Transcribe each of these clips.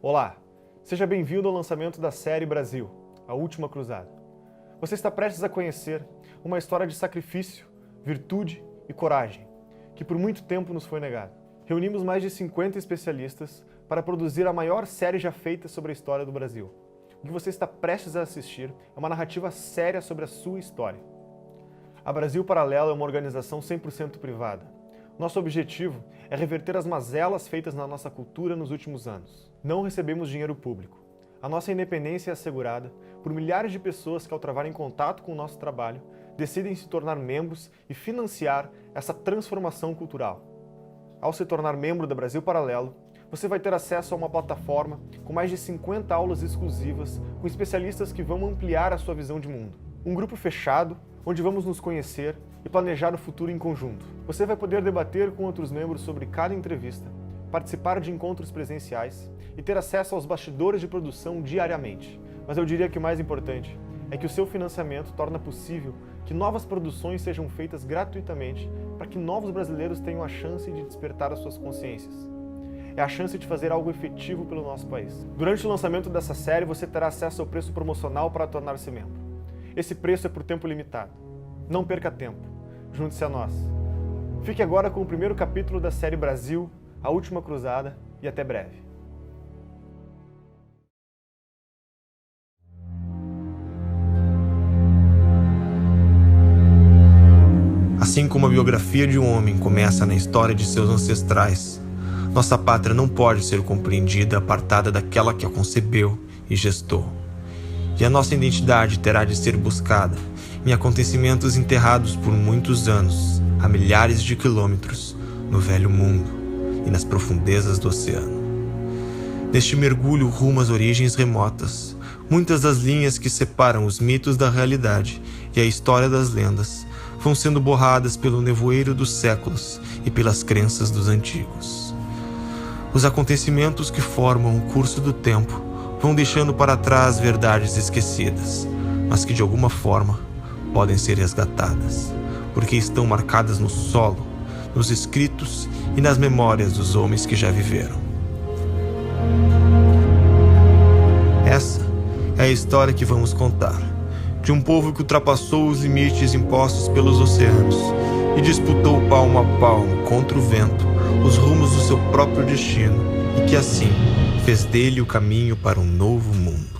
Olá, seja bem-vindo ao lançamento da série Brasil, A Última Cruzada. Você está prestes a conhecer uma história de sacrifício, virtude e coragem, que por muito tempo nos foi negada. Reunimos mais de 50 especialistas para produzir a maior série já feita sobre a história do Brasil. O que você está prestes a assistir é uma narrativa séria sobre a sua história. A Brasil Paralelo é uma organização 100% privada. Nosso objetivo é reverter as mazelas feitas na nossa cultura nos últimos anos. Não recebemos dinheiro público. A nossa independência é assegurada por milhares de pessoas que, ao travarem contato com o nosso trabalho, decidem se tornar membros e financiar essa transformação cultural. Ao se tornar membro da Brasil Paralelo, você vai ter acesso a uma plataforma com mais de 50 aulas exclusivas com especialistas que vão ampliar a sua visão de mundo. Um grupo fechado, onde vamos nos conhecer e planejar o futuro em conjunto. Você vai poder debater com outros membros sobre cada entrevista, participar de encontros presenciais e ter acesso aos bastidores de produção diariamente. Mas eu diria que o mais importante é que o seu financiamento torna possível que novas produções sejam feitas gratuitamente para que novos brasileiros tenham a chance de despertar as suas consciências. É a chance de fazer algo efetivo pelo nosso país. Durante o lançamento dessa série, você terá acesso ao preço promocional para tornar-se membro. Esse preço é por tempo limitado. Não perca tempo. Junte-se a nós. Fique agora com o primeiro capítulo da série Brasil, A Última Cruzada, e até breve. Assim como a biografia de um homem começa na história de seus ancestrais, nossa pátria não pode ser compreendida apartada daquela que a concebeu e gestou. E a nossa identidade terá de ser buscada em acontecimentos enterrados por muitos anos, a milhares de quilômetros, no velho mundo e nas profundezas do oceano. Neste mergulho rumo às origens remotas, muitas das linhas que separam os mitos da realidade e a história das lendas vão sendo borradas pelo nevoeiro dos séculos e pelas crenças dos antigos. Os acontecimentos que formam o curso do tempo vão deixando para trás verdades esquecidas, mas que de alguma forma podem ser resgatadas, porque estão marcadas no solo, nos escritos e nas memórias dos homens que já viveram. Essa é a história que vamos contar, de um povo que ultrapassou os limites impostos pelos oceanos e disputou palmo a palmo contra o vento os rumos do seu próprio destino e que assim fez dele o caminho para um novo mundo.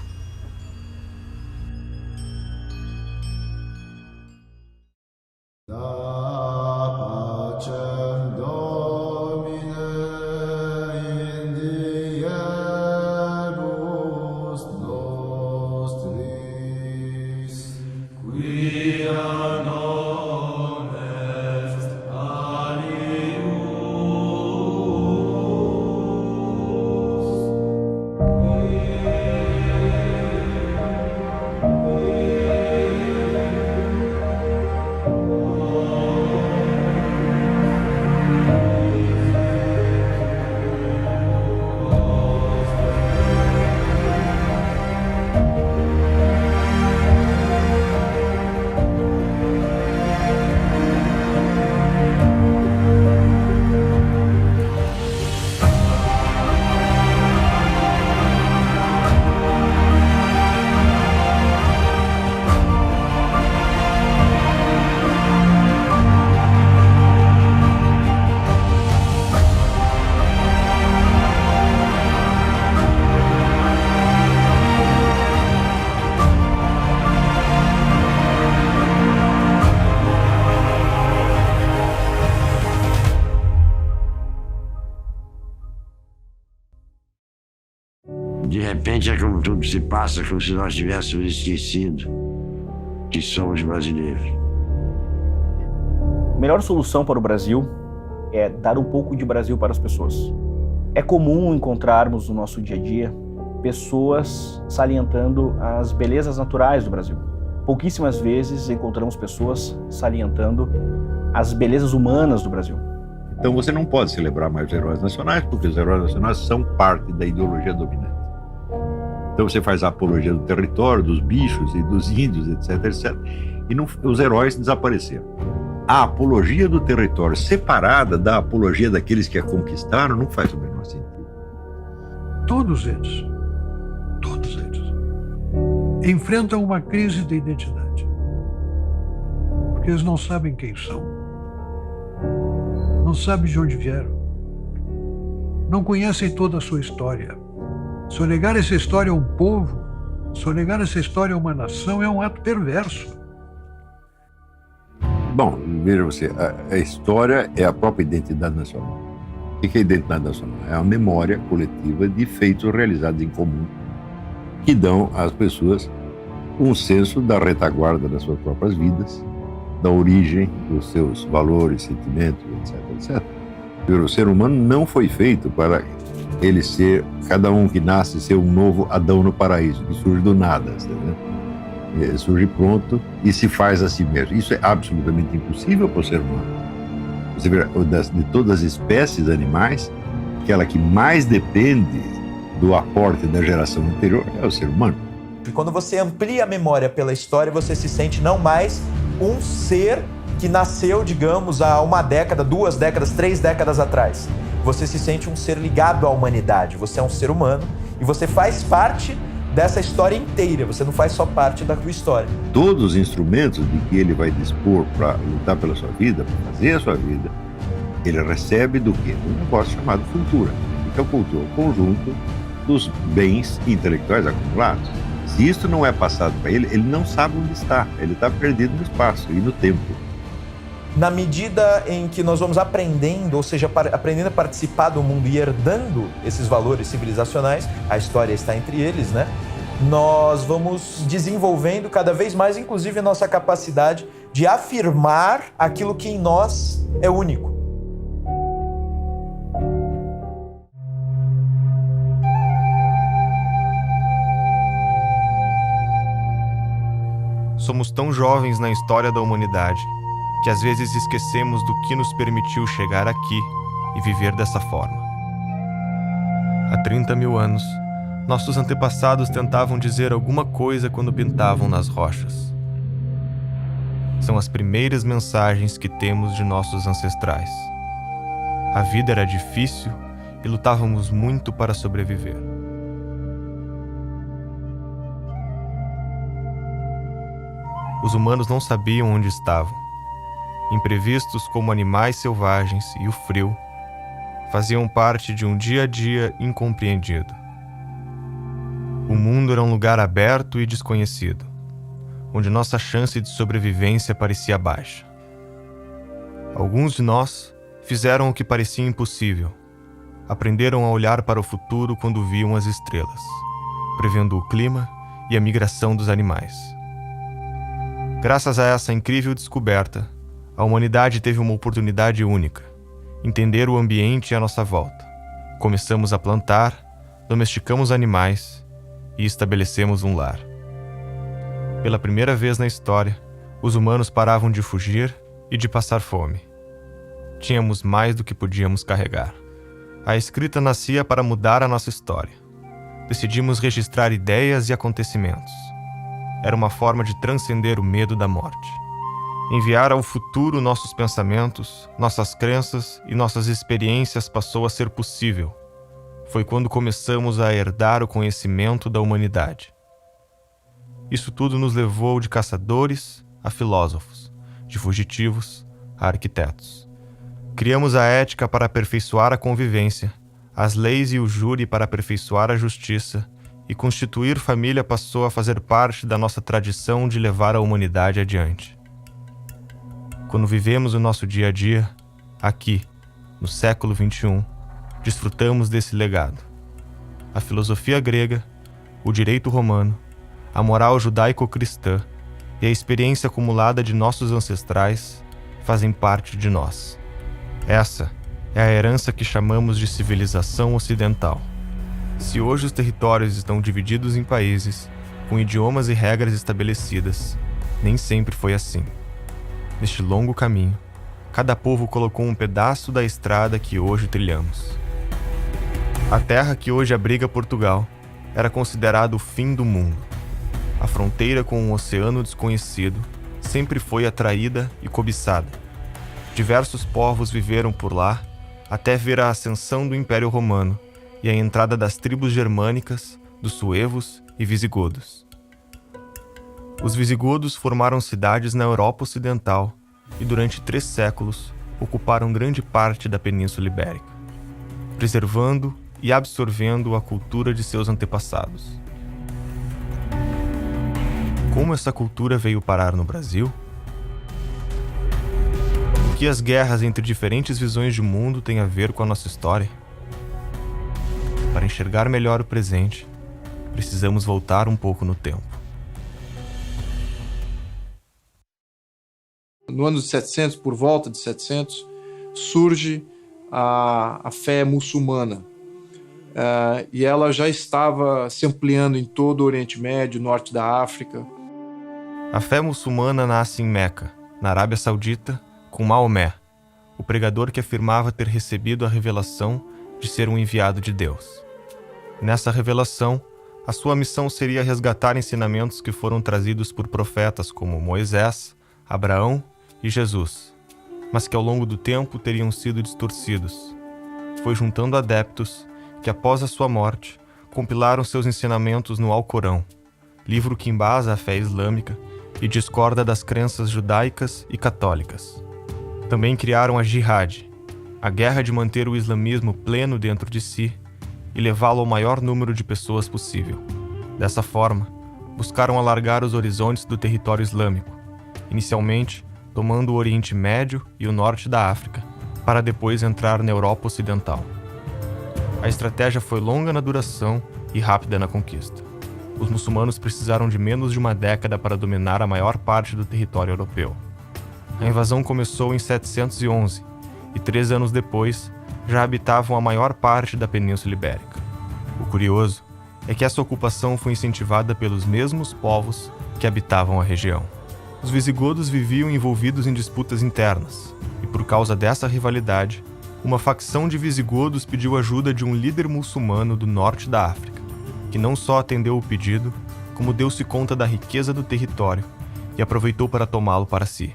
De repente é como tudo se passa, como se nós tivéssemos esquecido que somos brasileiros. A melhor solução para o Brasil é dar um pouco de Brasil para as pessoas. É comum encontrarmos no nosso dia a dia pessoas salientando as belezas naturais do Brasil. Pouquíssimas vezes encontramos pessoas salientando as belezas humanas do Brasil. Então você não pode celebrar mais os heróis nacionais, porque os heróis nacionais são parte da ideologia dominante. Então você faz a apologia do território, dos bichos e dos índios, etc. E não, os heróis desapareceram. A apologia do território separada da apologia daqueles que a conquistaram não faz o menor sentido. todos eles, enfrentam uma crise de identidade. Porque eles não sabem quem são, não sabem de onde vieram, não conhecem toda a sua história. Sonegar essa história a um povo, sonegar essa história a uma nação é um ato perverso. Bom, veja você, a história é a própria identidade nacional. O que é a identidade nacional? É a memória coletiva de feitos realizados em comum que dão às pessoas um senso da retaguarda das suas próprias vidas, da origem dos seus valores, sentimentos, etc. O ser humano não foi feito para ele ser, cada um que nasce, ser um novo Adão no paraíso, que surge do nada, ele surge pronto e se faz a si mesmo. Isso é absolutamente impossível para o ser humano. Você vê, de todas as espécies animais, aquela que mais depende do aporte da geração anterior é o ser humano. E quando você amplia a memória pela história, você se sente não mais um ser que nasceu, digamos, há uma década, 2 décadas, 3 décadas atrás. Você se sente um ser ligado à humanidade. Você é um ser humano e você faz parte dessa história inteira. Você não faz só parte da tua história. Todos os instrumentos de que ele vai dispor para lutar pela sua vida, para fazer a sua vida, ele recebe do quê? Um negócio chamado cultura. Então, cultura é o conjunto dos bens intelectuais acumulados. Se isso não é passado para ele, ele não sabe onde está. Ele está perdido no espaço e no tempo. Na medida em que nós vamos aprendendo, ou seja, aprendendo a participar do mundo e herdando esses valores civilizacionais, a história está entre eles, né? Nós vamos desenvolvendo cada vez mais, inclusive, a nossa capacidade de afirmar aquilo que em nós é único. Somos tão jovens na história da humanidade que às vezes esquecemos do que nos permitiu chegar aqui e viver dessa forma. Há 30 mil anos, nossos antepassados tentavam dizer alguma coisa quando pintavam nas rochas. São as primeiras mensagens que temos de nossos ancestrais. A vida era difícil e lutávamos muito para sobreviver. Os humanos não sabiam onde estavam. Imprevistos como animais selvagens e o frio faziam parte de um dia a dia incompreendido. O mundo era um lugar aberto e desconhecido, onde nossa chance de sobrevivência parecia baixa. Alguns de nós fizeram o que parecia impossível. Aprenderam a olhar para o futuro quando viam as estrelas, prevendo o clima e a migração dos animais. Graças a essa incrível descoberta, a humanidade teve uma oportunidade única: entender o ambiente à nossa volta. Começamos a plantar, domesticamos animais e estabelecemos um lar. Pela primeira vez na história, os humanos paravam de fugir e de passar fome. Tínhamos mais do que podíamos carregar. A escrita nascia para mudar a nossa história. Decidimos registrar ideias e acontecimentos. Era uma forma de transcender o medo da morte. Enviar ao futuro nossos pensamentos, nossas crenças e nossas experiências passou a ser possível. Foi quando começamos a herdar o conhecimento da humanidade. Isso tudo nos levou de caçadores a filósofos, de fugitivos a arquitetos. Criamos a ética para aperfeiçoar a convivência, as leis e o júri para aperfeiçoar a justiça, e constituir família passou a fazer parte da nossa tradição de levar a humanidade adiante. Quando vivemos o nosso dia a dia, aqui, no século XXI, desfrutamos desse legado. A filosofia grega, o direito romano, a moral judaico-cristã e a experiência acumulada de nossos ancestrais fazem parte de nós. Essa é a herança que chamamos de civilização ocidental. Se hoje os territórios estão divididos em países, com idiomas e regras estabelecidas, nem sempre foi assim. Neste longo caminho, cada povo colocou um pedaço da estrada que hoje trilhamos. A terra que hoje abriga Portugal era considerada o fim do mundo. A fronteira com um oceano desconhecido sempre foi atraída e cobiçada. Diversos povos viveram por lá até ver a ascensão do Império Romano e a entrada das tribos germânicas, dos suevos e visigodos. Os visigodos formaram cidades na Europa Ocidental e durante 3 séculos ocuparam grande parte da Península Ibérica, preservando e absorvendo a cultura de seus antepassados. Como essa cultura veio parar no Brasil? O que as guerras entre diferentes visões de mundo têm a ver com a nossa história? Para enxergar melhor o presente, precisamos voltar um pouco no tempo. No ano de 700, por volta de 700, surge a fé muçulmana. E ela já estava se ampliando em todo o Oriente Médio, norte da África. A fé muçulmana nasce em Meca, na Arábia Saudita, com Maomé, o pregador que afirmava ter recebido a revelação de ser um enviado de Deus. Nessa revelação, a sua missão seria resgatar ensinamentos que foram trazidos por profetas como Moisés, Abraão e Jesus, mas que ao longo do tempo teriam sido distorcidos. Foi juntando adeptos que, após a sua morte, compilaram seus ensinamentos no Alcorão, livro que embasa a fé islâmica e discorda das crenças judaicas e católicas. Também criaram a Jihad, a guerra de manter o islamismo pleno dentro de si e levá-lo ao maior número de pessoas possível. Dessa forma, buscaram alargar os horizontes do território islâmico, inicialmente tomando o Oriente Médio e o norte da África, para depois entrar na Europa Ocidental. A estratégia foi longa na duração e rápida na conquista. Os muçulmanos precisaram de menos de uma década para dominar a maior parte do território europeu. A invasão começou em 711 e 3 anos depois já habitavam a maior parte da Península Ibérica. O curioso é que essa ocupação foi incentivada pelos mesmos povos que habitavam a região. Os visigodos viviam envolvidos em disputas internas e, por causa dessa rivalidade, uma facção de visigodos pediu ajuda de um líder muçulmano do norte da África, que não só atendeu o pedido, como deu-se conta da riqueza do território e aproveitou para tomá-lo para si.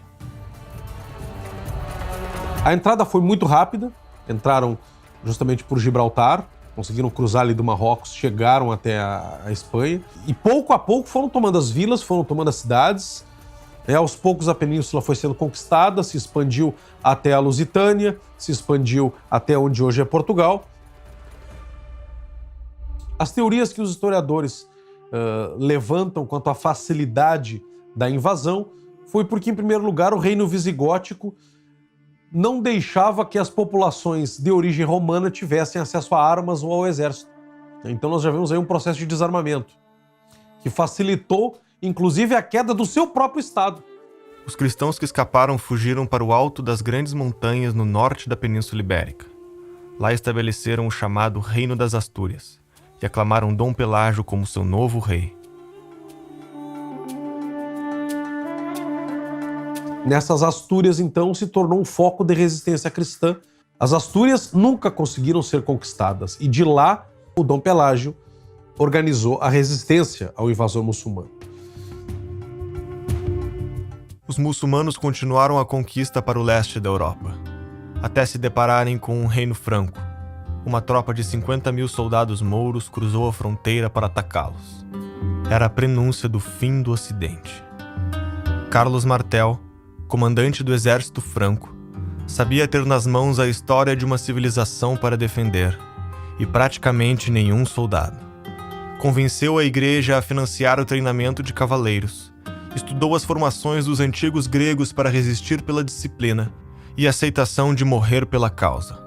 A entrada foi muito rápida, entraram justamente por Gibraltar, conseguiram cruzar ali do Marrocos, chegaram até a Espanha e pouco a pouco foram tomando as vilas, foram tomando as cidades. Aos poucos a península foi sendo conquistada, se expandiu até a Lusitânia, se expandiu até onde hoje é Portugal. As teorias que os historiadores levantam quanto à facilidade da invasão foi porque, em primeiro lugar, o reino visigótico não deixava que as populações de origem romana tivessem acesso a armas ou ao exército. Então nós já vemos aí um processo de desarmamento que facilitou, inclusive, a queda do seu próprio Estado. Os cristãos que escaparam fugiram para o alto das grandes montanhas no norte da Península Ibérica. Lá estabeleceram o chamado Reino das Astúrias e aclamaram Dom Pelágio como seu novo rei. Nessas Astúrias, então, se tornou um foco de resistência cristã. As Astúrias nunca conseguiram ser conquistadas e de lá o Dom Pelágio organizou a resistência ao invasor muçulmano. Os muçulmanos continuaram a conquista para o leste da Europa, até se depararem com um reino franco. Uma tropa de 50 mil soldados mouros cruzou a fronteira para atacá-los. Era a prenúncia do fim do Ocidente. Carlos Martel, comandante do exército franco, sabia ter nas mãos a história de uma civilização para defender, e praticamente nenhum soldado. Convenceu a igreja a financiar o treinamento de cavaleiros, estudou as formações dos antigos gregos para resistir pela disciplina e a aceitação de morrer pela causa.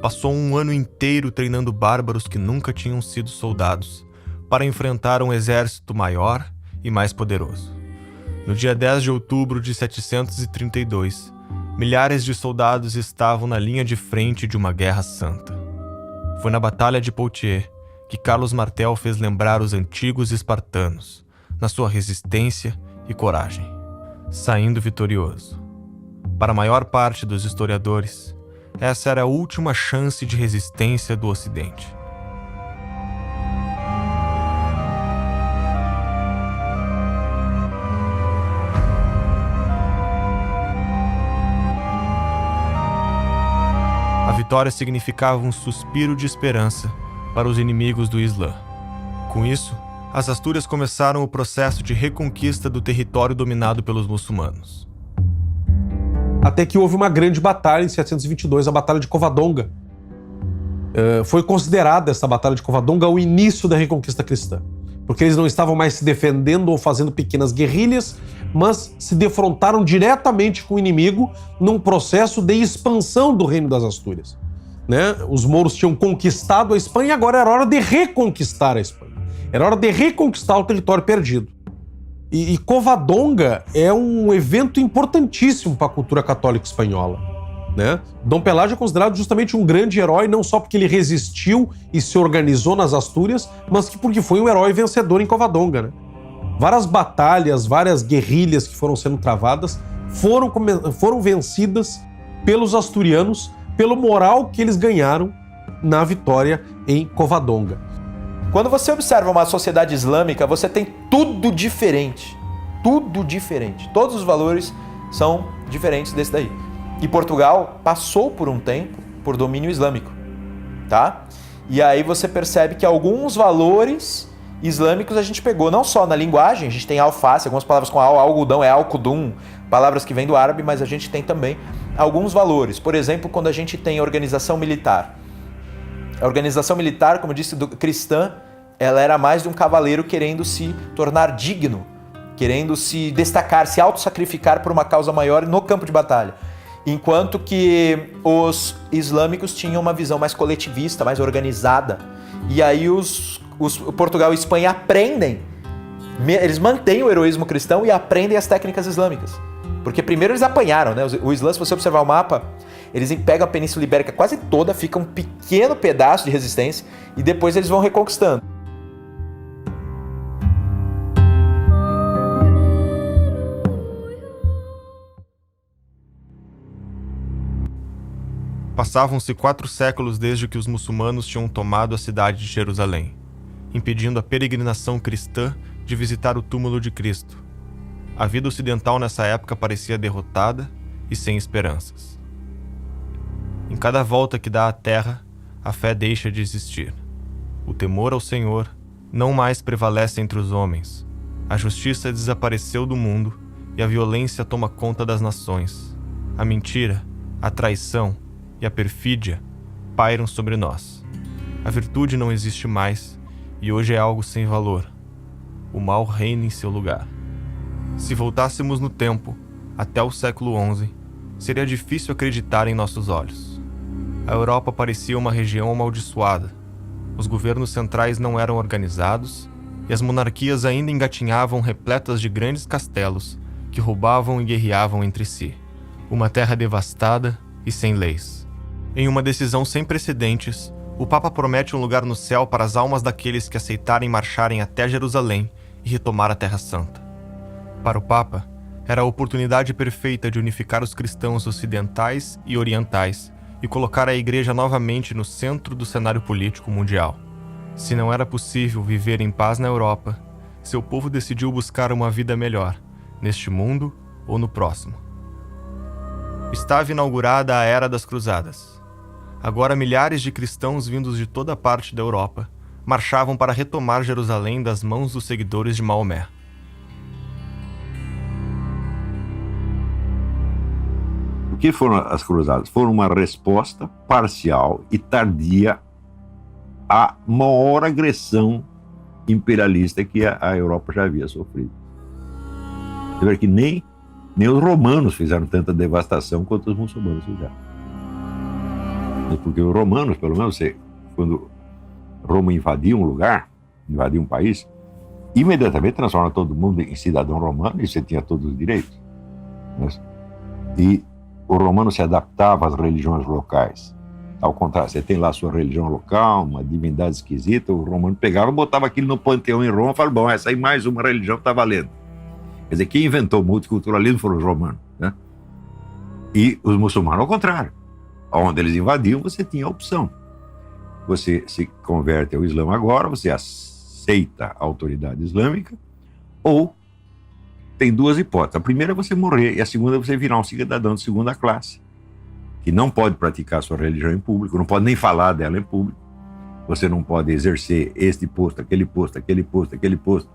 Passou um ano inteiro treinando bárbaros que nunca tinham sido soldados, para enfrentar um exército maior e mais poderoso. No dia 10 de outubro de 732, milhares de soldados estavam na linha de frente de uma guerra santa. Foi na Batalha de Poitiers que Carlos Martel fez lembrar os antigos espartanos, na sua resistência e coragem, saindo vitorioso. Para a maior parte dos historiadores, essa era a última chance de resistência do Ocidente. A vitória significava um suspiro de esperança para os inimigos do Islã. Com isso, as Astúrias começaram o processo de reconquista do território dominado pelos muçulmanos. Até que houve uma grande batalha em 722, a Batalha de Covadonga. Foi considerada essa Batalha de Covadonga o início da reconquista cristã, porque eles não estavam mais se defendendo ou fazendo pequenas guerrilhas, mas se defrontaram diretamente com o inimigo num processo de expansão do Reino das Astúrias. Né? Os mouros tinham conquistado a Espanha e agora era hora de reconquistar a Espanha. Era hora de reconquistar o território perdido. E Covadonga é um evento importantíssimo para a cultura católica espanhola. Né? Dom Pelágio é considerado justamente um grande herói, não só porque ele resistiu e se organizou nas Astúrias, mas porque foi um herói vencedor em Covadonga. Né? Várias batalhas, várias guerrilhas que foram sendo travadas foram vencidas pelos asturianos, pelo moral que eles ganharam na vitória em Covadonga. Quando você observa uma sociedade islâmica, você tem tudo diferente. Tudo diferente. Todos os valores são diferentes desse daí. E Portugal passou por um tempo por domínio islâmico, tá? E aí você percebe que alguns valores islâmicos a gente pegou, não só na linguagem, a gente tem alface, algumas palavras com algodão é alcudum, palavras que vêm do árabe, mas a gente tem também alguns valores. Por exemplo, quando a gente tem organização militar. A organização militar, como eu disse, cristã, ela era mais de um cavaleiro querendo se tornar digno, querendo se destacar, se auto-sacrificar por uma causa maior no campo de batalha. Enquanto que os islâmicos tinham uma visão mais coletivista, mais organizada. E aí os Portugal e Espanha aprendem, eles mantêm o heroísmo cristão e aprendem as técnicas islâmicas. Porque primeiro eles apanharam, né? O Islã, se você observar o mapa, eles pegam a Península Ibérica quase toda, fica um pequeno pedaço de resistência e depois eles vão reconquistando. Passavam-se 4 séculos desde que os muçulmanos tinham tomado a cidade de Jerusalém, impedindo a peregrinação cristã de visitar o túmulo de Cristo. A vida ocidental nessa época parecia derrotada e sem esperanças. Em cada volta que dá à terra, a fé deixa de existir. O temor ao Senhor não mais prevalece entre os homens. A justiça desapareceu do mundo e a violência toma conta das nações. A mentira, a traição e a perfídia pairam sobre nós. A virtude não existe mais e hoje é algo sem valor. O mal reina em seu lugar. Se voltássemos no tempo, até o século XI, seria difícil acreditar em nossos olhos. A Europa parecia uma região amaldiçoada. Os governos centrais não eram organizados e as monarquias ainda engatinhavam repletas de grandes castelos que roubavam e guerreavam entre si. Uma terra devastada e sem leis. Em uma decisão sem precedentes, o Papa promete um lugar no céu para as almas daqueles que aceitarem marcharem até Jerusalém e retomar a Terra Santa. Para o Papa, era a oportunidade perfeita de unificar os cristãos ocidentais e orientais e colocar a Igreja novamente no centro do cenário político mundial. Se não era possível viver em paz na Europa, seu povo decidiu buscar uma vida melhor, neste mundo ou no próximo. Estava inaugurada a Era das Cruzadas. Agora milhares de cristãos vindos de toda parte da Europa marchavam para retomar Jerusalém das mãos dos seguidores de Maomé. O que foram as cruzadas? Foram uma resposta parcial e tardia à maior agressão imperialista que a Europa já havia sofrido. Você vê que nem os romanos fizeram tanta devastação quanto os muçulmanos fizeram. Porque os romanos, pelo menos, quando Roma invadia um lugar, invadia um país, imediatamente transforma todo mundo em cidadão romano e você tinha todos os direitos. E o romano se adaptava às religiões locais. Ao contrário, você tem lá a sua religião local, uma divindade esquisita, o romano pegava, botava aquilo no panteão em Roma e falava, bom, essa aí mais uma religião está valendo. Quer dizer, quem inventou o multiculturalismo foram os romanos, né? E os muçulmanos, ao contrário. Onde eles invadiam, você tinha a opção. Você se converte ao Islã agora, você aceita a autoridade islâmica, ou tem 2 hipóteses. A primeira é você morrer, e a segunda é você virar um cidadão de segunda classe, que não pode praticar sua religião em público, não pode nem falar dela em público, você não pode exercer este posto, aquele posto, aquele posto, aquele posto.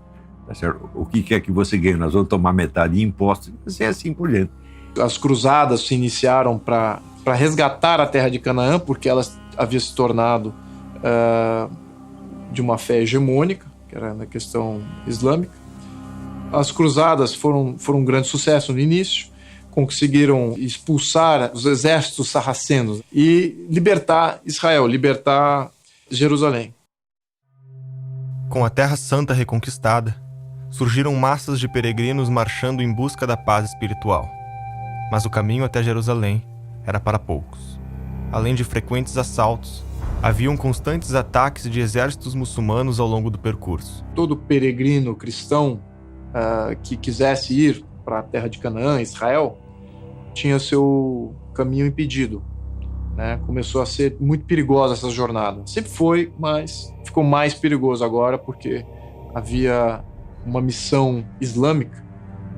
Tá certo? O que quer que você ganhe? Nós vamos tomar metade de impostos, e assim por diante. As cruzadas se iniciaram para resgatar a terra de Canaã, porque ela havia se tornado de uma fé hegemônica, que era na questão islâmica. As cruzadas foram um grande sucesso no início, conseguiram expulsar os exércitos sarracenos e libertar Israel, libertar Jerusalém. Com a Terra Santa reconquistada, surgiram massas de peregrinos marchando em busca da paz espiritual. Mas o caminho até Jerusalém era para poucos. Além de frequentes assaltos, haviam constantes ataques de exércitos muçulmanos ao longo do percurso. Todo peregrino cristão que quisesse ir para a terra de Canaã, Israel, tinha seu caminho impedido. Né? Começou a ser muito perigosa essa jornada. Sempre foi, mas ficou mais perigoso agora porque havia uma missão islâmica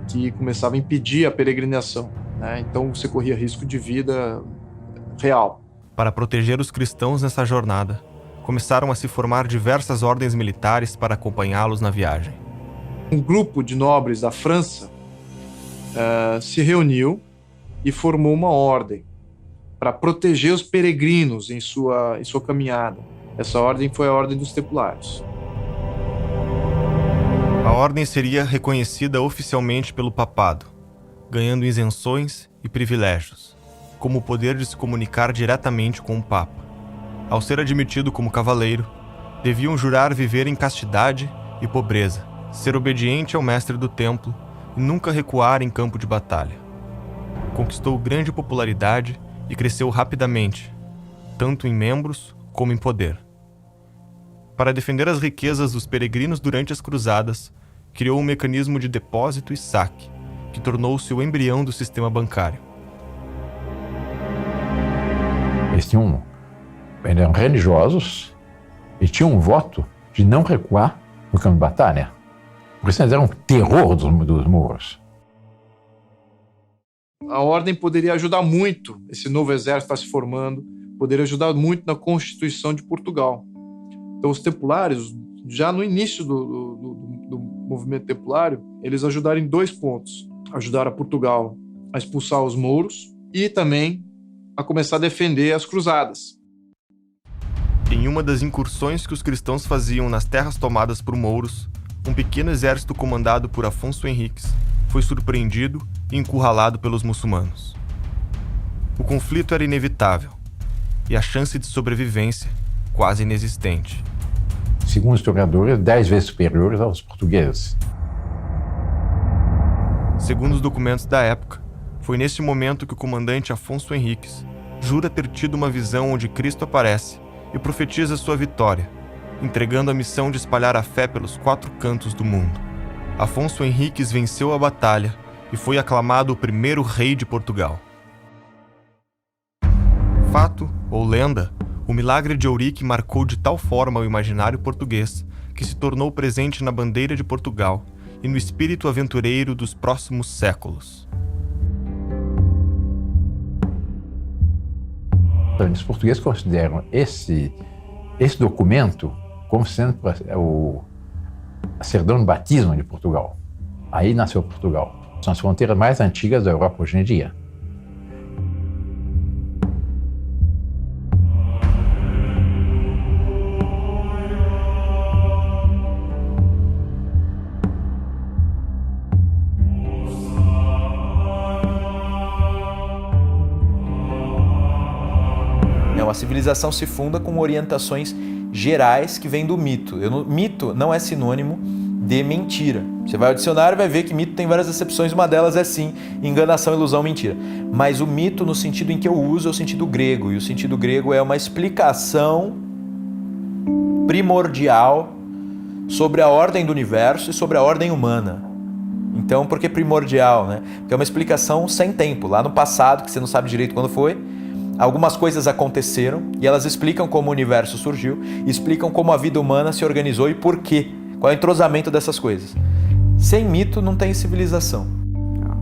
que começava a impedir a peregrinação. Né? Então você corria risco de vida real. Para proteger os cristãos nessa jornada, começaram a se formar diversas ordens militares para acompanhá-los na viagem. Um grupo de nobres da França se reuniu e formou uma ordem para proteger os peregrinos em sua caminhada. Essa ordem foi a Ordem dos Templários. A ordem seria reconhecida oficialmente pelo papado, ganhando isenções e privilégios, como o poder de se comunicar diretamente com o Papa. Ao ser admitido como cavaleiro, deviam jurar viver em castidade e pobreza, ser obediente ao mestre do templo e nunca recuar em campo de batalha. Conquistou grande popularidade e cresceu rapidamente, tanto em membros como em poder. Para defender as riquezas dos peregrinos durante as cruzadas, criou um mecanismo de depósito e saque, que tornou-se o embrião do sistema bancário. Eles eram religiosos e tinham um voto de não recuar no campo de batalha. Porque senão eles eram um terror dos mouros. A ordem poderia ajudar muito, esse novo exército está se formando, poderia ajudar muito na Constituição de Portugal. Então os templários, já no início do movimento templário, eles ajudaram em 2 pontos. Ajudaram a Portugal a expulsar os mouros e também a começar a defender as cruzadas. Em uma das incursões que os cristãos faziam nas terras tomadas por mouros, um pequeno exército comandado por Afonso Henriques foi surpreendido e encurralado pelos muçulmanos. O conflito era inevitável e a chance de sobrevivência quase inexistente. Segundo os historiadores, 10 vezes superiores aos portugueses. Segundo os documentos da época, foi neste momento que o comandante Afonso Henriques jura ter tido uma visão onde Cristo aparece e profetiza sua vitória, entregando a missão de espalhar a fé pelos 4 cantos do mundo. Afonso Henriques venceu a batalha e foi aclamado o primeiro rei de Portugal. Fato ou lenda, o milagre de Eurique marcou de tal forma o imaginário português que se tornou presente na bandeira de Portugal e no espírito aventureiro dos próximos séculos. Os portugueses consideram esse documento como sendo a certidão de batismo de Portugal. Aí nasceu Portugal. São as fronteiras mais antigas da Europa hoje em dia. A civilização se funda com orientações gerais que vêm do mito. Mito não é sinônimo de mentira. Você vai ao dicionário e vai ver que mito tem várias acepções, uma delas é sim enganação, ilusão, mentira. Mas o mito, no sentido em que eu uso, é o sentido grego, e o sentido grego é uma explicação primordial sobre a ordem do universo e sobre a ordem humana. Então, por que primordial, né? Porque é uma explicação sem tempo, lá no passado, que você não sabe direito quando foi. Algumas coisas aconteceram e elas explicam como o universo surgiu, explicam como a vida humana se organizou e por quê, qual é o entrosamento dessas coisas. Sem mito não tem civilização.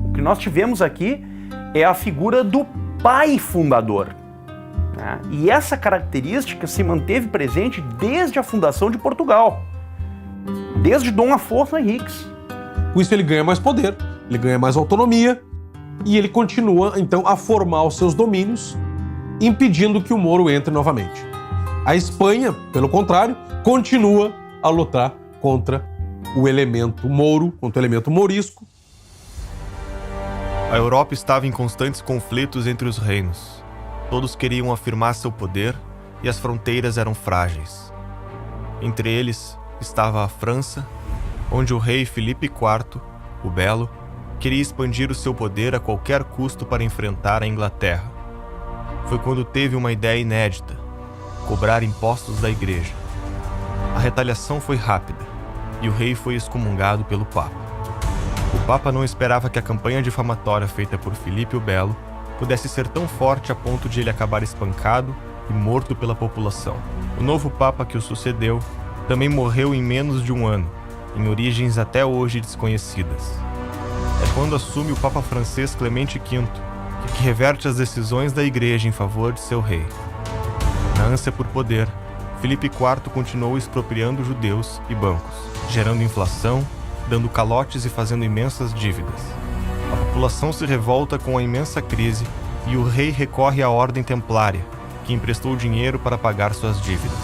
O que nós tivemos aqui é a figura do pai fundador. né? E essa característica se manteve presente desde a fundação de Portugal, desde Dom Afonso Henriques. Com isso ele ganha mais poder, ele ganha mais autonomia e ele continua, então, a formar os seus domínios, impedindo que o Moro entre novamente. A Espanha, pelo contrário, continua a lutar contra o elemento mouro, contra o elemento mourisco. A Europa estava em constantes conflitos entre os reinos. Todos queriam afirmar seu poder e as fronteiras eram frágeis. Entre eles estava a França, onde o rei Filipe IV, o Belo, queria expandir o seu poder a qualquer custo para enfrentar a Inglaterra. Foi quando teve uma ideia inédita: cobrar impostos da igreja. A retaliação foi rápida e o rei foi excomungado pelo Papa. O Papa não esperava que a campanha difamatória feita por Filipe o Belo pudesse ser tão forte a ponto de ele acabar espancado e morto pela população. O novo Papa que o sucedeu também morreu em menos de um ano, em origens até hoje desconhecidas. É quando assume o Papa francês Clemente V que reverte as decisões da Igreja em favor de seu rei. Na ânsia por poder, Filipe IV continuou expropriando judeus e bancos, gerando inflação, dando calotes e fazendo imensas dívidas. A população se revolta com a imensa crise e o rei recorre à Ordem Templária, que emprestou dinheiro para pagar suas dívidas.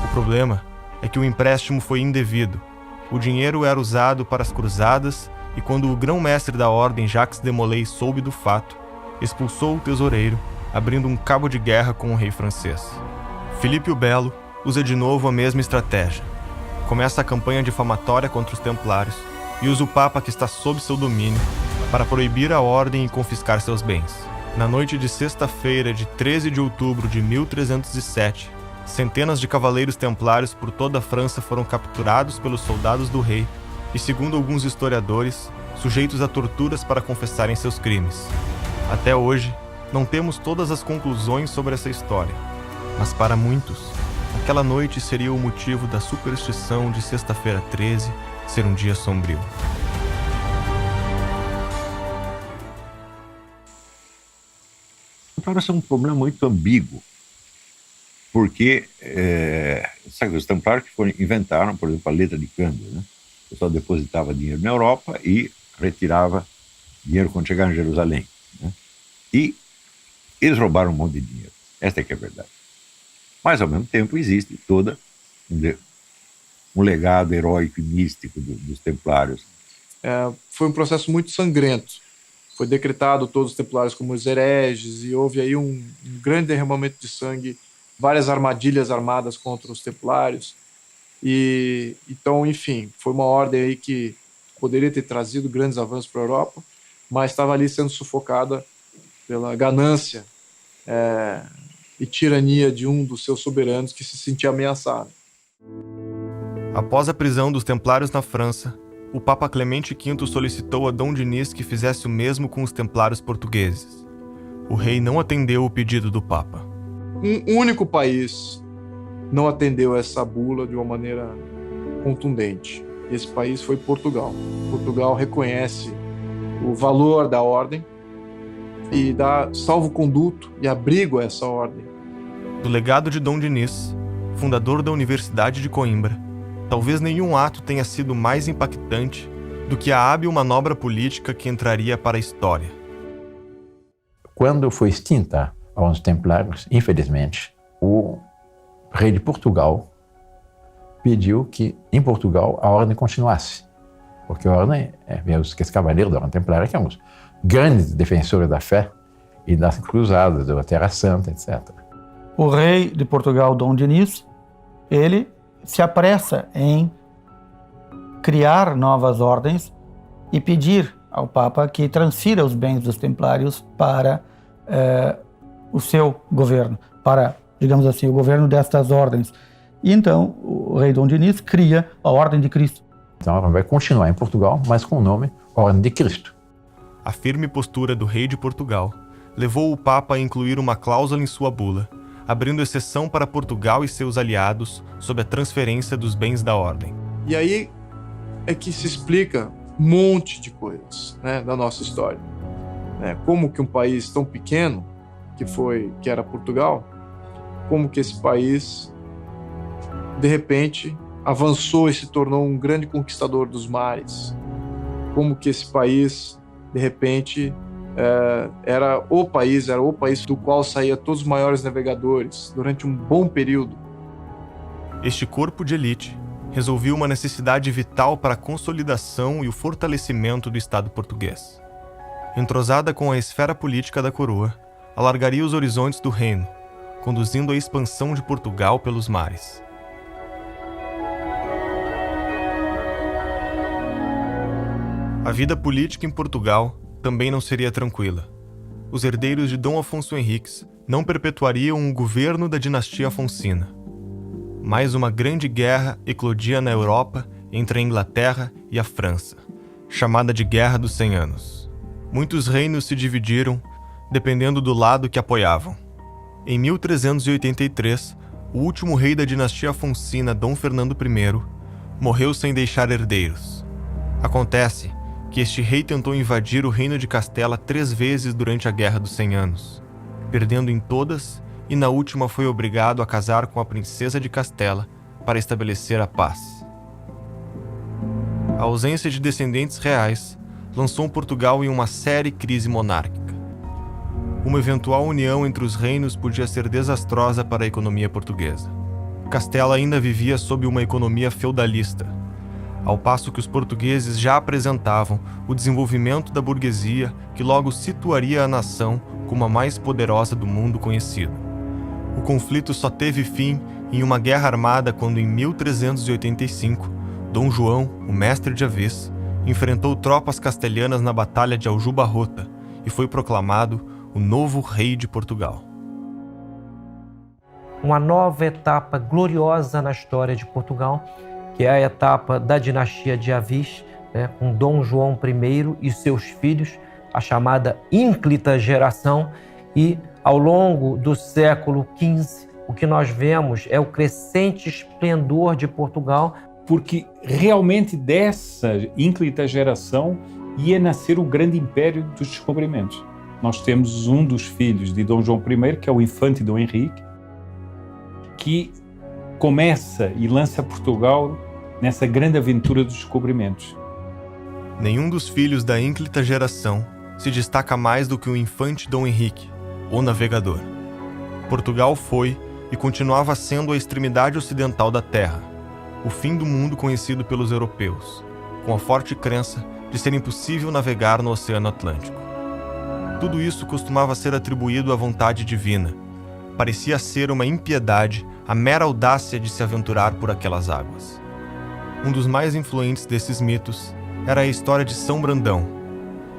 O problema é que o empréstimo foi indevido. O dinheiro era usado para as cruzadas e quando o grão-mestre da Ordem, Jacques de Molay, soube do fato, expulsou o tesoureiro, abrindo um cabo de guerra com o rei francês. Filipe o Belo usa de novo a mesma estratégia. Começa a campanha difamatória contra os templários e usa o Papa que está sob seu domínio para proibir a ordem e confiscar seus bens. Na noite de sexta-feira de 13 de outubro de 1307, centenas de cavaleiros templários por toda a França foram capturados pelos soldados do rei e, segundo alguns historiadores, sujeitos a torturas para confessarem seus crimes. Até hoje, não temos todas as conclusões sobre essa história, mas para muitos, aquela noite seria o motivo da superstição de sexta-feira 13 ser um dia sombrio. Esse é um problema muito ambíguo, porque sabe, os templários que inventaram, por exemplo, a letra de câmbio, né? O pessoal depositava dinheiro na Europa e retirava dinheiro quando chegava em Jerusalém, né? E eles roubaram um monte de dinheiro. Esta é que é a verdade. Mas, ao mesmo tempo, existe todo um legado heróico e místico dos templários. Foi um processo muito sangrento. Foi decretado todos os templários como os hereges e houve aí um grande derramamento de sangue, várias armadilhas armadas contra os templários. E então, enfim, foi uma ordem aí que poderia ter trazido grandes avanços para a Europa, mas estava ali sendo sufocada pela ganância e tirania de um dos seus soberanos que se sentia ameaçado. Após a prisão dos templários na França, o Papa Clemente V solicitou a Dom Dinis que fizesse o mesmo com os templários portugueses. O rei não atendeu o pedido do Papa. Um único país não atendeu essa bula de uma maneira contundente. Esse país foi Portugal. Portugal reconhece o valor da ordem e dá salvo-conduto e abrigo a essa ordem. Do legado de Dom Dinis, fundador da Universidade de Coimbra, talvez nenhum ato tenha sido mais impactante do que a hábil manobra política que entraria para a história. Quando foi extinta a Ordem dos Templários, infelizmente, o rei de Portugal pediu que, em Portugal, a ordem continuasse. Porque a ordem, os cavaleiros da Ordem Templária, que são os grandes defensores da fé e das cruzadas, da Terra Santa, etc. O rei de Portugal, Dom Dinis, ele se apressa em criar novas ordens e pedir ao Papa que transfira os bens dos templários para o seu governo, para, digamos assim, o governo destas ordens. E então o rei Dom Dinis cria a Ordem de Cristo. Então ela vai continuar em Portugal, mas com o nome Ordem de Cristo. A firme postura do rei de Portugal levou o Papa a incluir uma cláusula em sua bula, abrindo exceção para Portugal e seus aliados sobre a transferência dos bens da ordem. E aí é que se explica um monte de coisas, né, da nossa história. Como que um país tão pequeno que era Portugal, como que esse país, de repente, avançou e se tornou um grande conquistador dos mares. Como que esse país, de repente, era o país do qual saía todos os maiores navegadores durante um bom período. Este corpo de elite resolveu uma necessidade vital para a consolidação e o fortalecimento do Estado português. Entrosada com a esfera política da coroa, alargaria os horizontes do reino, conduzindo à expansão de Portugal pelos mares. A vida política em Portugal também não seria tranquila. Os herdeiros de Dom Afonso Henriques não perpetuariam o governo da dinastia Afonsina. Mais uma grande guerra eclodia na Europa entre a Inglaterra e a França, chamada de Guerra dos 100 Anos. Muitos reinos se dividiram, dependendo do lado que apoiavam. Em 1383, o último rei da dinastia Afonsina, Dom Fernando I, morreu sem deixar herdeiros. Acontece que este rei tentou invadir o reino de Castela 3 vezes durante a Guerra dos 100 Anos, perdendo em todas, e na última foi obrigado a casar com a princesa de Castela para estabelecer a paz. A ausência de descendentes reais lançou Portugal em uma séria crise monárquica. Uma eventual união entre os reinos podia ser desastrosa para a economia portuguesa. Castela ainda vivia sob uma economia feudalista, ao passo que os portugueses já apresentavam o desenvolvimento da burguesia que logo situaria a nação como a mais poderosa do mundo conhecido. O conflito só teve fim em uma guerra armada quando, em 1385, Dom João, o mestre de Avis, enfrentou tropas castelhanas na Batalha de Aljubarrota e foi proclamado o novo rei de Portugal. Uma nova etapa gloriosa na história de Portugal, que é a etapa da dinastia de Avis, com Dom João I e seus filhos, a chamada ínclita geração, e ao longo do século XV, o que nós vemos é o crescente esplendor de Portugal. Porque realmente dessa ínclita geração ia nascer o grande império dos descobrimentos. Nós temos um dos filhos de Dom João I, que é o infante Dom Henrique, que começa e lança Portugal nessa grande aventura dos descobrimentos. Nenhum dos filhos da ínclita geração se destaca mais do que o infante Dom Henrique, o navegador. Portugal foi e continuava sendo a extremidade ocidental da terra, o fim do mundo conhecido pelos europeus, com a forte crença de ser impossível navegar no Oceano Atlântico. Tudo isso costumava ser atribuído à vontade divina. Parecia ser uma impiedade a mera audácia de se aventurar por aquelas águas. Um dos mais influentes desses mitos era a história de São Brandão,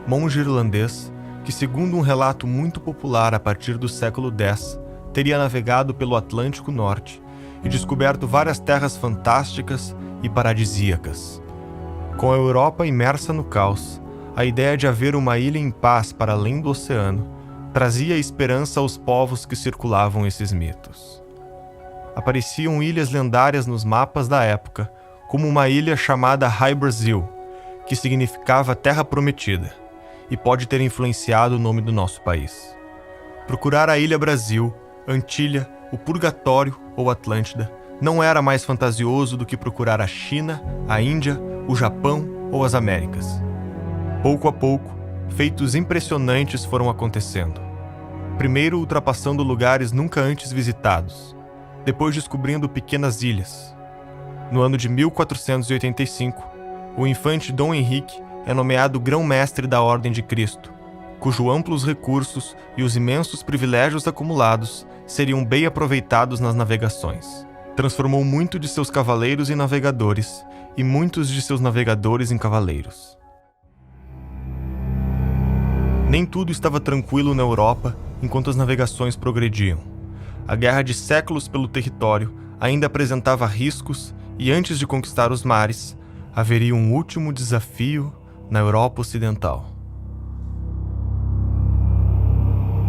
monge irlandês que, segundo um relato muito popular a partir do século X, teria navegado pelo Atlântico Norte e descoberto várias terras fantásticas e paradisíacas. Com a Europa imersa no caos, a ideia de haver uma ilha em paz para além do oceano trazia esperança aos povos que circulavam esses mitos. Apareciam ilhas lendárias nos mapas da época, como uma ilha chamada High Brasil, que significava Terra Prometida, e pode ter influenciado o nome do nosso país. Procurar a Ilha Brasil, Antilha, o Purgatório ou Atlântida não era mais fantasioso do que procurar a China, a Índia, o Japão ou as Américas. Pouco a pouco, feitos impressionantes foram acontecendo. Primeiro ultrapassando lugares nunca antes visitados, depois descobrindo pequenas ilhas. No ano de 1485, o infante Dom Henrique é nomeado grão-mestre da Ordem de Cristo, cujo amplos recursos e os imensos privilégios acumulados seriam bem aproveitados nas navegações. Transformou muito de seus cavaleiros em navegadores e muitos de seus navegadores em cavaleiros. Nem tudo estava tranquilo na Europa enquanto as navegações progrediam. A guerra de séculos pelo território ainda apresentava riscos e, antes de conquistar os mares, haveria um último desafio na Europa Ocidental.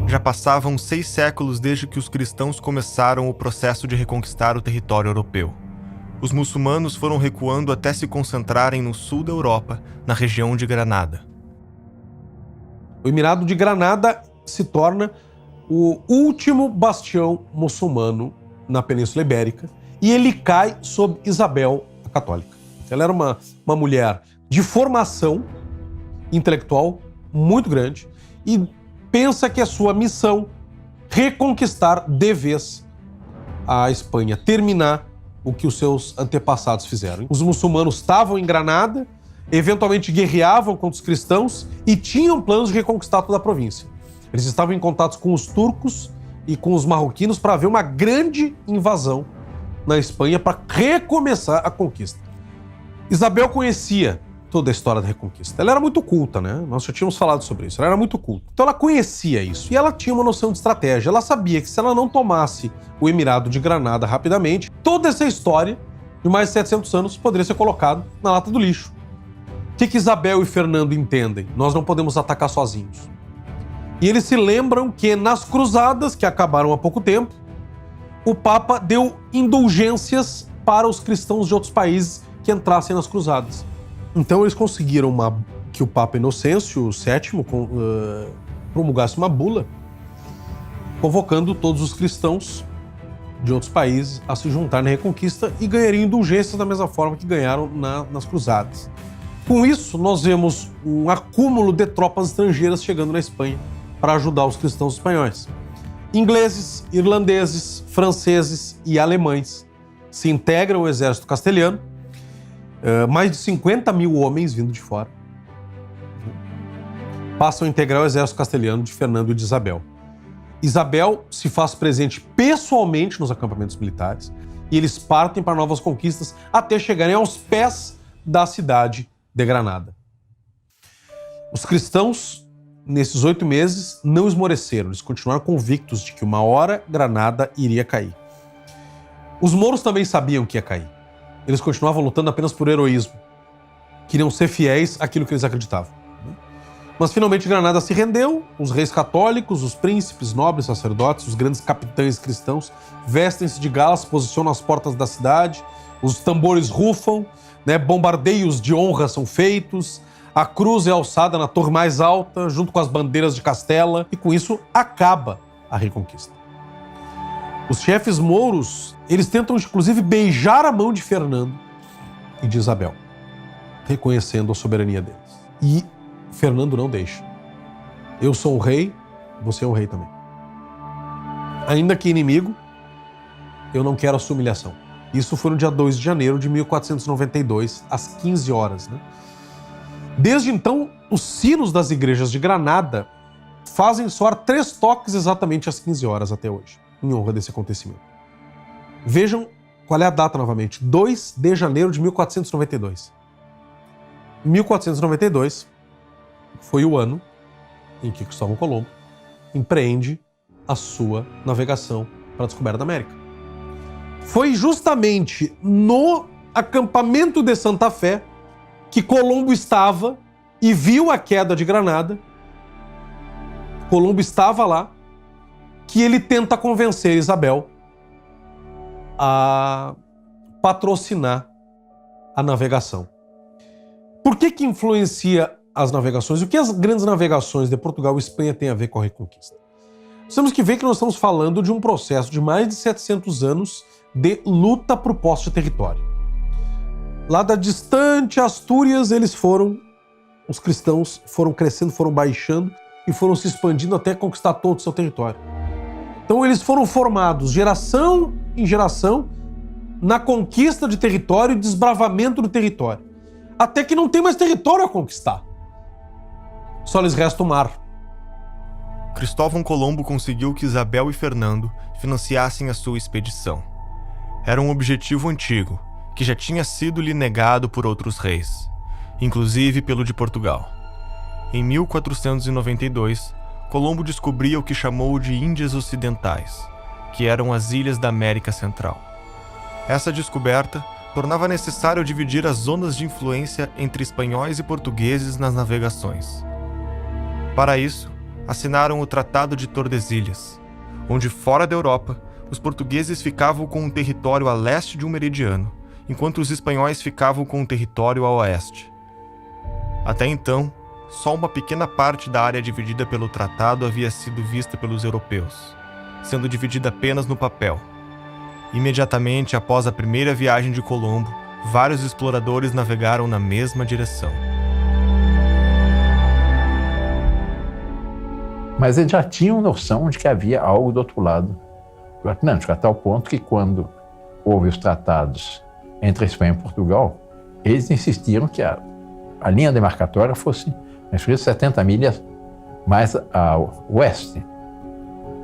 Já passavam 6 séculos desde que os cristãos começaram o processo de reconquistar o território europeu. Os muçulmanos foram recuando até se concentrarem no sul da Europa, na região de Granada. O Emirado de Granada se torna o último bastião muçulmano na Península Ibérica, e ele cai sob Isabel a Católica. Ela era uma mulher de formação intelectual muito grande e pensa que é sua missão reconquistar de vez a Espanha, terminar o que os seus antepassados fizeram. Os muçulmanos estavam em Granada, eventualmente guerreavam contra os cristãos e tinham planos de reconquistar toda a província. Eles estavam em contato com os turcos e com os marroquinos para haver uma grande invasão na Espanha para recomeçar a conquista. Isabel conhecia toda a história da reconquista. Ela era muito culta, né? Nós já tínhamos falado sobre isso. Ela era muito culta. Então ela conhecia isso. E ela tinha uma noção de estratégia. Ela sabia que se ela não tomasse o Emirado de Granada rapidamente, toda essa história de mais de 700 anos poderia ser colocada na lata do lixo. O que Isabel e Fernando entendem? Nós não podemos atacar sozinhos. E eles se lembram que nas cruzadas, que acabaram há pouco tempo, o Papa deu indulgências para os cristãos de outros países que entrassem nas cruzadas. Então eles conseguiram que o Papa Inocêncio VII promulgasse uma bula convocando todos os cristãos de outros países a se juntar na Reconquista e ganhariam indulgências da mesma forma que ganharam nas cruzadas. Com isso, nós vemos um acúmulo de tropas estrangeiras chegando na Espanha para ajudar os cristãos espanhóis. Ingleses, irlandeses, franceses e alemães se integram ao exército castelhano. Mais de 50 mil homens vindo de fora passam a integrar o exército castelhano de Fernando e de Isabel. Isabel se faz presente pessoalmente nos acampamentos militares e eles partem para novas conquistas até chegarem aos pés da cidade de Granada. Os cristãos, nesses 8 meses, não esmoreceram, eles continuaram convictos de que uma hora Granada iria cair. Os mouros também sabiam que ia cair. Eles continuavam lutando apenas por heroísmo. Queriam ser fiéis àquilo que eles acreditavam. Mas finalmente Granada se rendeu, os reis católicos, os príncipes, nobres, sacerdotes, os grandes capitães cristãos vestem-se de gala, se posicionam às portas da cidade, os tambores rufam, né, bombardeios de honra são feitos, a cruz é alçada na torre mais alta, junto com as bandeiras de Castela, e com isso acaba a Reconquista. Os chefes mouros, eles tentam inclusive beijar a mão de Fernando e de Isabel, reconhecendo a soberania deles. E Fernando não deixa. Eu sou o rei, você é o rei também. Ainda que inimigo, eu não quero a sua humilhação. Isso foi no dia 2 de janeiro de 1492, às 15 horas. Né? Desde então, os sinos das igrejas de Granada fazem soar 3 toques exatamente às 15 horas até hoje, em honra desse acontecimento. Vejam qual é a data novamente, 2 de janeiro de 1492. 1492 foi o ano em que Cristóvão Colombo empreende a sua navegação para a descoberta da América. Foi justamente no acampamento de Santa Fé que Colombo estava e viu a queda de Granada. Colombo estava lá, que ele tenta convencer Isabel a patrocinar a navegação. Por que influencia as navegações? O que as grandes navegações de Portugal e Espanha têm a ver com a Reconquista? Nós temos que ver que nós estamos falando de um processo de mais de 700 anos de luta por posse de território. Lá da distante Astúrias, os cristãos foram crescendo, foram baixando e foram se expandindo até conquistar todo o seu território. Então eles foram formados geração em geração na conquista de território e desbravamento do território. Até que não tem mais território a conquistar. Só lhes resta o mar. Cristóvão Colombo conseguiu que Isabel e Fernando financiassem a sua expedição. Era um objetivo antigo, que já tinha sido lhe negado por outros reis, inclusive pelo de Portugal. Em 1492, Colombo descobria o que chamou de Índias Ocidentais, que eram as ilhas da América Central. Essa descoberta tornava necessário dividir as zonas de influência entre espanhóis e portugueses nas navegações. Para isso, assinaram o Tratado de Tordesilhas, onde fora da Europa, os portugueses ficavam com um território a leste de um meridiano, enquanto os espanhóis ficavam com um território a oeste. Até então, só uma pequena parte da área dividida pelo tratado havia sido vista pelos europeus, sendo dividida apenas no papel. Imediatamente após a primeira viagem de Colombo, vários exploradores navegaram na mesma direção. Mas eles já tinham noção de que havia algo do outro lado do Atlântico, a tal ponto que quando houve os tratados entre Espanha e Portugal, eles insistiram que a linha demarcatória fosse 70 milhas mais ao oeste,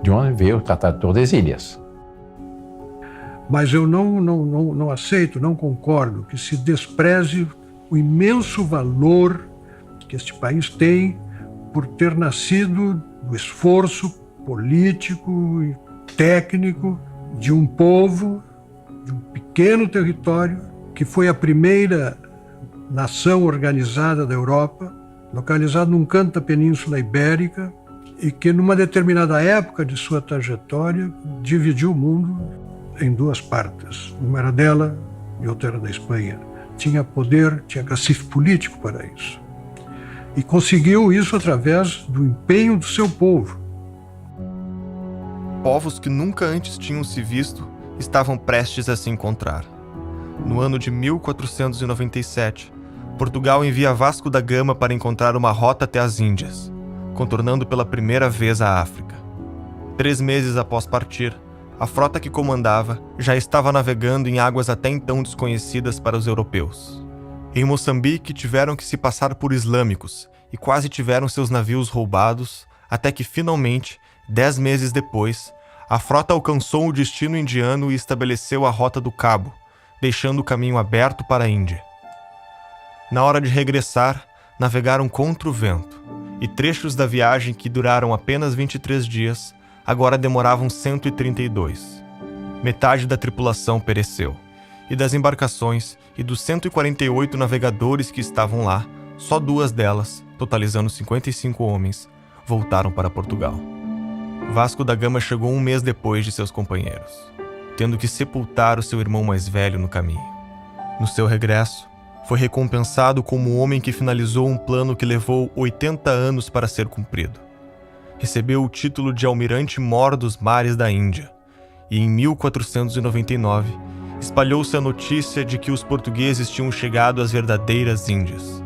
de onde veio o Tratado de Tordesilhas. Mas eu não aceito, não concordo que se despreze o imenso valor que este país tem por ter nascido do esforço político e técnico de um povo, de um pequeno território, que foi a primeira nação organizada da Europa, localizado num canto da Península Ibérica, e que numa determinada época de sua trajetória dividiu o mundo em duas partes. Uma era dela e outra era da Espanha. Tinha poder, tinha cacife político para isso. E conseguiu isso através do empenho do seu povo. Povos que nunca antes tinham se visto estavam prestes a se encontrar. No ano de 1497, Portugal envia Vasco da Gama para encontrar uma rota até as Índias, contornando pela primeira vez a África. 3 meses após partir, a frota que comandava já estava navegando em águas até então desconhecidas para os europeus. Em Moçambique, tiveram que se passar por islâmicos e quase tiveram seus navios roubados, até que finalmente, 10 meses depois, a frota alcançou o destino indiano e estabeleceu a Rota do Cabo, deixando o caminho aberto para a Índia. Na hora de regressar, navegaram contra o vento, e trechos da viagem que duraram apenas 23 dias, agora demoravam 132. Metade da tripulação pereceu, e das embarcações e dos 148 navegadores que estavam lá, só 2 delas, totalizando 55 homens, voltaram para Portugal. Vasco da Gama chegou 1 mês depois de seus companheiros, tendo que sepultar o seu irmão mais velho no caminho. No seu regresso, foi recompensado como o homem que finalizou um plano que levou 80 anos para ser cumprido. Recebeu o título de Almirante-Mor dos Mares da Índia, e em 1499 espalhou-se a notícia de que os portugueses tinham chegado às verdadeiras Índias.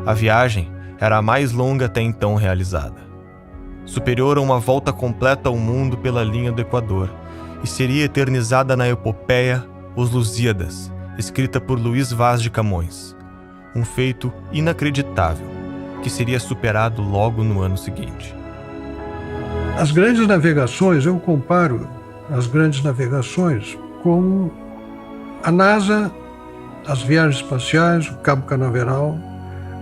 A viagem era a mais longa até então realizada, superior a uma volta completa ao mundo pela linha do Equador, e seria eternizada na epopeia Os Lusíadas, escrita por Luís Vaz de Camões, um feito inacreditável, que seria superado logo no ano seguinte. As grandes navegações, eu comparo as grandes navegações com a NASA, as viagens espaciais, o Cabo Canaveral,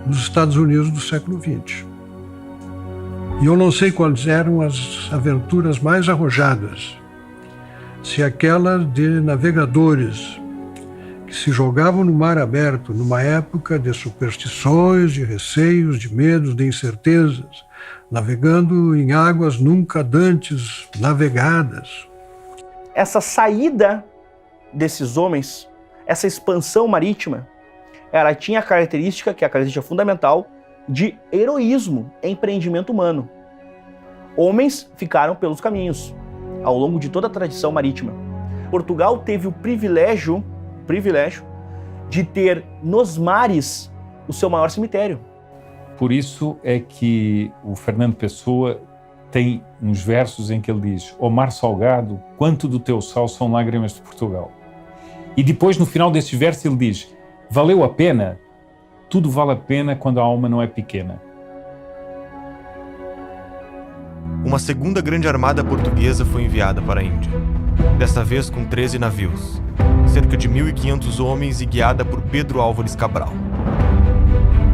nos Estados Unidos do século XX. E eu não sei quais eram as aventuras mais arrojadas. Se aquela de navegadores que se jogavam no mar aberto numa época de superstições, de receios, de medos, de incertezas, navegando em águas nunca dantes navegadas. Essa saída desses homens, essa expansão marítima, ela tinha a característica, que é a característica fundamental, de heroísmo, empreendimento humano. Homens ficaram pelos caminhos, ao longo de toda a tradição marítima. Portugal teve o privilégio de ter nos mares o seu maior cemitério. Por isso é que o Fernando Pessoa tem uns versos em que ele diz: "Ó mar salgado, quanto do teu sal são lágrimas de Portugal." E depois, no final desses versos, ele diz: "Valeu a pena? Tudo vale a pena quando a alma não é pequena." Uma segunda grande armada portuguesa foi enviada para a Índia, dessa vez com 13 navios, cerca de 1.500 homens e guiada por Pedro Álvares Cabral.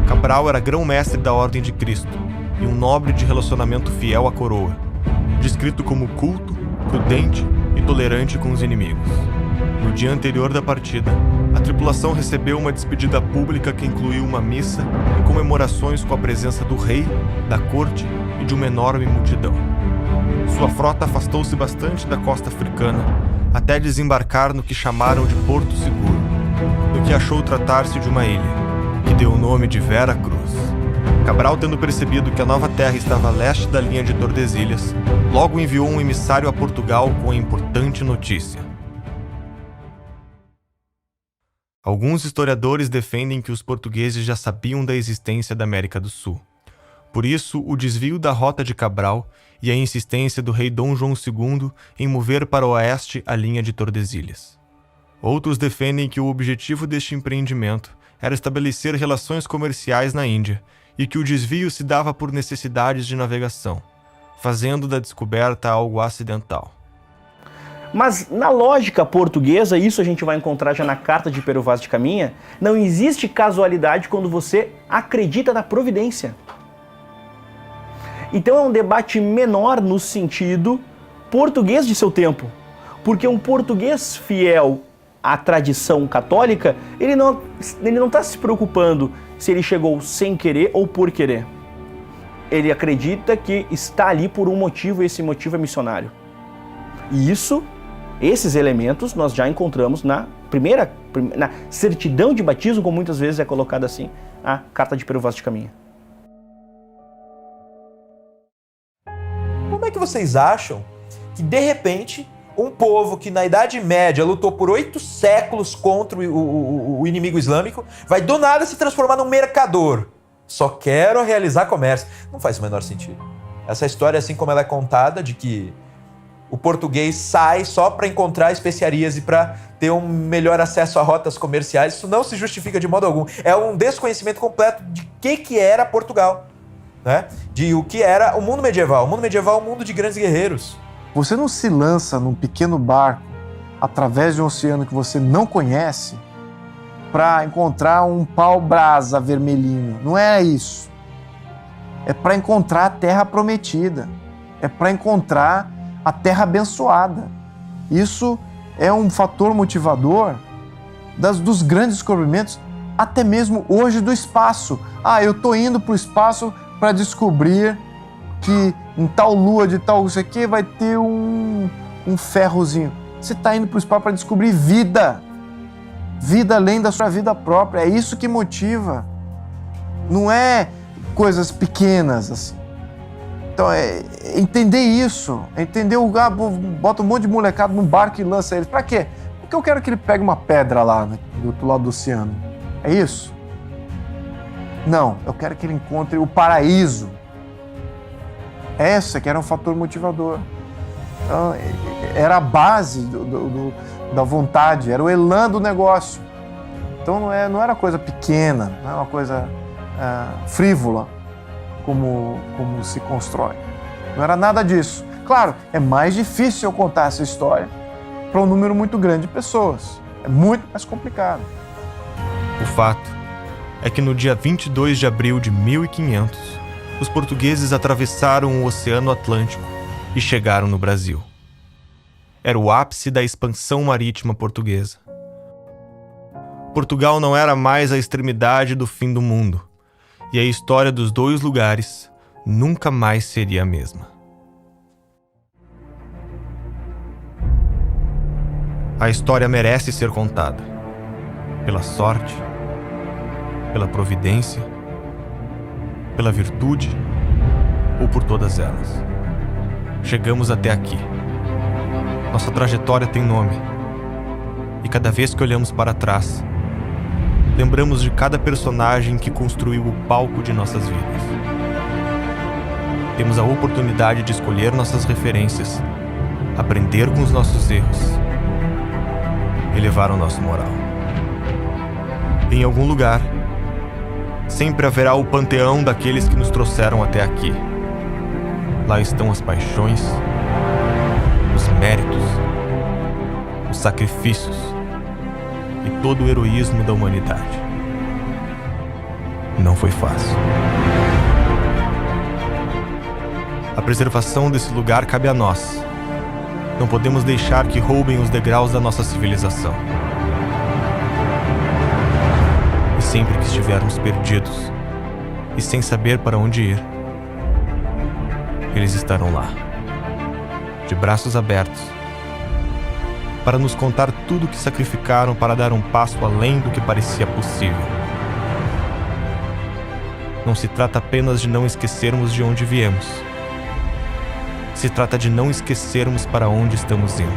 Cabral era grão-mestre da Ordem de Cristo e um nobre de relacionamento fiel à coroa, descrito como culto, prudente e tolerante com os inimigos. No dia anterior da partida, a tripulação recebeu uma despedida pública que incluiu uma missa e comemorações com a presença do rei, da corte e de uma enorme multidão. Sua frota afastou-se bastante da costa africana, até desembarcar no que chamaram de Porto Seguro, no que achou tratar-se de uma ilha, que deu o nome de Vera Cruz. Cabral, tendo percebido que a nova terra estava a leste da linha de Tordesilhas, logo enviou um emissário a Portugal com a importante notícia. Alguns historiadores defendem que os portugueses já sabiam da existência da América do Sul. Por isso, o desvio da rota de Cabral e a insistência do rei Dom João II em mover para o oeste a linha de Tordesilhas. Outros defendem que o objetivo deste empreendimento era estabelecer relações comerciais na Índia e que o desvio se dava por necessidades de navegação, fazendo da descoberta algo acidental. Mas na lógica portuguesa, isso a gente vai encontrar já na carta de Pero Vaz de Caminha, não existe casualidade quando você acredita na providência. Então é um debate menor no sentido português de seu tempo, porque um português fiel à tradição católica, ele não está se preocupando se ele chegou sem querer ou por querer. Ele acredita que está ali por um motivo e esse motivo é missionário. E esses elementos nós já encontramos na na certidão de batismo, como muitas vezes é colocada assim, a carta de Pero Vaz de Caminha. Como é que vocês acham que, de repente, um povo que na Idade Média lutou por 8 séculos contra o inimigo islâmico vai do nada se transformar num mercador? Só quero realizar comércio. Não faz o menor sentido. Essa história, assim como ela é contada, de que o português sai só para encontrar especiarias e para ter um melhor acesso a rotas comerciais, isso não se justifica de modo algum. É um desconhecimento completo de que era Portugal, né? De o que era o mundo medieval. O mundo medieval é um mundo de grandes guerreiros. Você não se lança num pequeno barco através de um oceano que você não conhece para encontrar um pau-brasa vermelhinho. Não é isso. É para encontrar a terra prometida. É para encontrar a terra abençoada. Isso é um fator motivador dos grandes descobrimentos, até mesmo hoje do espaço. Eu estou indo para o espaço para descobrir que em tal lua de tal isso aqui vai ter um ferrozinho. Você está indo para o espaço para descobrir vida. Vida além da sua vida própria. É isso que motiva. Não é coisas pequenas assim. Então, é entender isso, entender bota um monte de molecada num barco e lança eles. Pra quê? Porque eu quero que ele pegue uma pedra lá, né, do outro lado do oceano. É isso? Não, eu quero que ele encontre o paraíso. Essa que era um fator motivador. Então, era a base da vontade, era o elan do negócio. Então não era coisa pequena, não é uma coisa frívola. Como se constrói. Não era nada disso. Claro, é mais difícil eu contar essa história para um número muito grande de pessoas. É muito mais complicado. O fato é que no dia 22 de abril de 1500, os portugueses atravessaram o Oceano Atlântico e chegaram no Brasil. Era o ápice da expansão marítima portuguesa. Portugal não era mais a extremidade do fim do mundo. E a história dos dois lugares nunca mais seria a mesma. A história merece ser contada. Pela sorte, pela providência, pela virtude ou por todas elas. Chegamos até aqui. Nossa trajetória tem nome. E cada vez que olhamos para trás, lembramos de cada personagem que construiu o palco de nossas vidas. Temos a oportunidade de escolher nossas referências, aprender com os nossos erros, elevar o nosso moral. Em algum lugar, sempre haverá o panteão daqueles que nos trouxeram até aqui. Lá estão as paixões, os méritos, os sacrifícios e todo o heroísmo da humanidade. Não foi fácil. A preservação desse lugar cabe a nós. Não podemos deixar que roubem os degraus da nossa civilização. E sempre que estivermos perdidos e sem saber para onde ir, eles estarão lá, de braços abertos, para nos contar tudo o que sacrificaram para dar um passo além do que parecia possível. não se trata apenas de não esquecermos de onde viemos. Se trata de não esquecermos para onde estamos indo.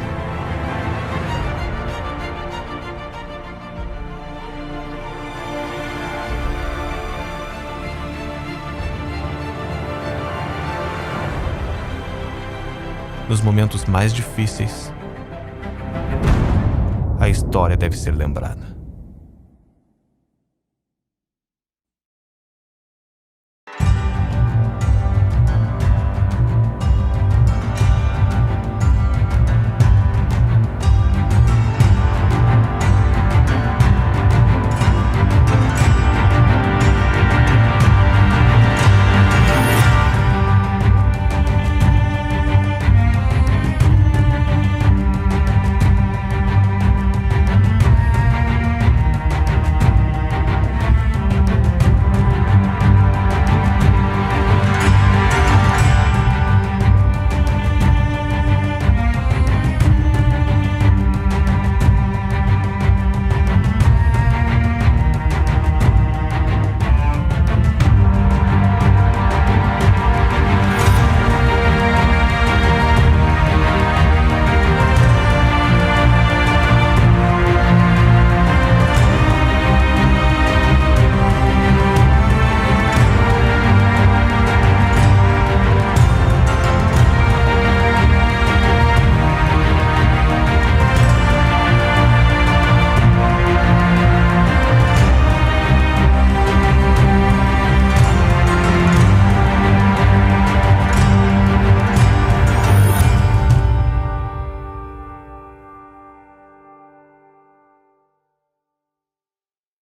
Nos momentos mais difíceis, a história deve ser lembrada.